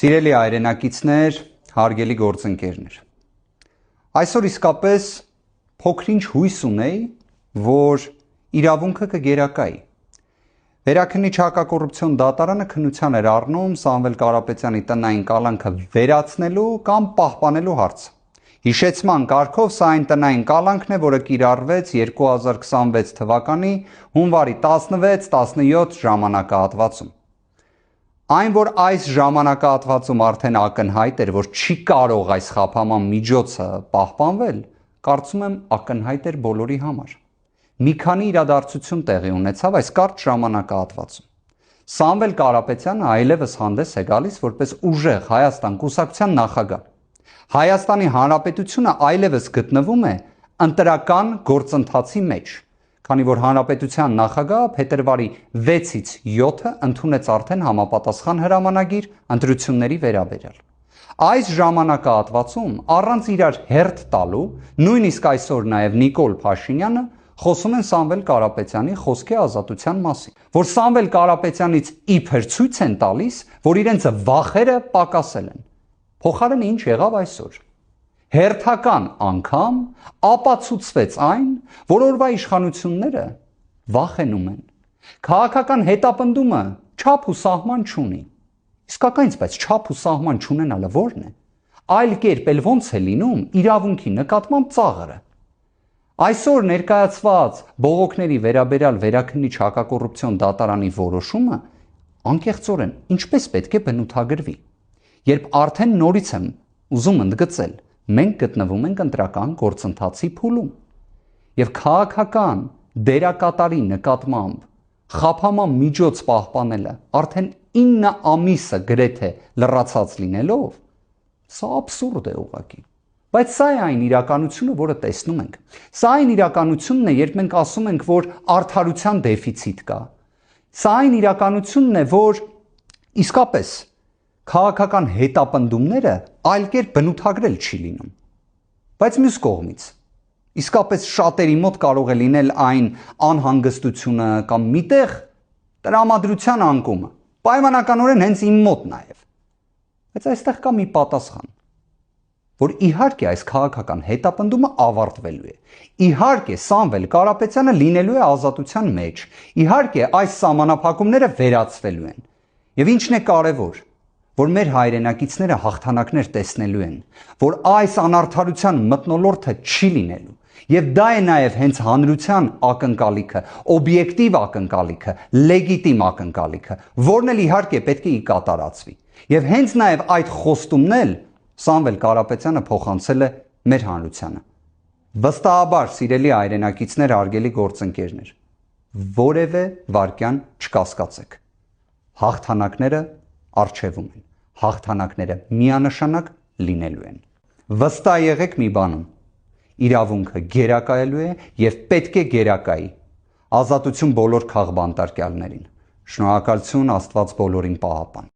Սիրելի հայրենակիցներ, հարգելի գործընկերներ, այսօր իսկապես փոքրինչ հույս ունեի, որ իրավունքը կգերակայի։ Վերաքննիչ հակակոռուպցիոն դատարանը քննության էր առնում Սամվել Կարապետյանի տնային կալանքը վերացնելու կամ պահպանելու հարցը։ Հիշեցման կարգով սա այն տնային կալանքն է, որը կիրառվեց 2026 թվականի հունվարի 16-17 ժամանակահատվածում։ Այն, որ այս ժամանակահատվածում արդեն ակնհայտ էր, որ չի կարող այս խափանման միջոցը պահպանվել, կարծում եմ ակնհայտ էր բոլորի համար։ Մի քանի իրադարձություն տեղի ունեցավ այս կարճ ժամանակահատվածում։ Սամվել Կարապետյանը այլևս հանդես է գալիս որպես ուժեղ Հայաստան կուսակցության նախագահ։ Հայաստանի Հանրապետությունը այլևս գտնվում է ընտրական գործընթացի մեջ, քանի որ Հանրապետության նախագահը փետրվարի 6-ից 7-ը ընդունեց արդեն համապատասխան հրամանագիր ընտրությունների վերաբերյալ։ Այս ժամանակահատվածում առանց իրար հերթ տալու, նույնիսկ այսօր նաև Նիկոլ Փաշինյանը խոսում են Սամվել Կարապետյանի խոսքի ազատության մասին, որ Սամվել Կարապետյանից իբր ցույց են տալիս, որ իրենց վախերը պակասել են։ Փոխարենը ինչ եղավ այսօր։ Հերթական անգամ ապացուցվեց այն, որ օրվա իշխանությունները վախենում են։ Քաղաքական հետապնդումը չափ ու սահման չունի։ Իսկականից, բայց չափ ու սահման չունենալը ո՞րն է։ Այլ կերպ էլ ո՞նց է լինում իրավունքի նկատմամբ ծաղրը։ Այսօր ներկայացված բողոքների վերաբերյալ վերաքննիչ հակակոռուպցիոն դատարանի որոշումը անկեղծորեն ինչպես պետք է բնութագրվի, երբ արդեն նորից եմ ուզում ընդգծել, մենք գտնվում ենք ընտրական գործընթացի փուլում եւ քաղաքական դերակատարի նկատմամբ խափանման միջոց պահպանելը արդեն 9 ամիսը գրեթե լրացած լինելով, սա աբսուրդ է ուղղակի։ Բայց սա է այն իրականությունը, որը տեսնում ենք։ Սա այն իրականությունն է, երբ մենք ասում ենք, որ արդարության դեֆիցիտ կա։ Սա այն իրականությունն է, որ իսկապես քաղաքական հետապնդումները այլ կերպ բնութագրել չի լինում։ Բայց մյուս կողմից, իսկապես շատերի մոտ կարող է լինել այն անհանգստությունը կամ միտեղ տրամադրության անկումը, պայմանականորեն հենց իմ մոտ նաև։ Բայց այստեղ կա մի պատասխան, որ իհարկե այս քաղաքական հետապնդումը ավարտվելու է։ Իհարկե Սամվել Կարապետյանը լինելու է ազատության մեջ։ Իհարկե այս սահմանափակումները վերացվելու են։ Եվ ինչն է կարևոր, որ մեր հայրենակիցները հաղթանակներ տեսնելու են, որ այս անարդարության մթնոլորտը չի լինելու։ Եվ դա է նաև հենց հանրության ակնկալիքը, օբյեկտիվ ակնկալիքը, լեգիտիմ ակնկալիքը, որն էլ իհարկե պետք է կատարածվի։ Եվ հենց նաև այդ խոստումն էլ Սամվել Կարապետյանը փոխանցել է մեր հանրությանը։ Վստահաբար, սիրելի հայրենակիցներ, հարգելի գործընկերներ, որևէ վարքյան չկասկածեք։ Հաղթանակները առջևում են։ Հաղթանակները միանշանակ լինելու են։ Վստահ եղեք մի բանում, իրավունքը գերակայելու է եւ պետք է գերակայի։ Ազատություն բոլոր քաղբանտարկյալներին։ Շնորհակալություն, Աստված բոլորին պահապան։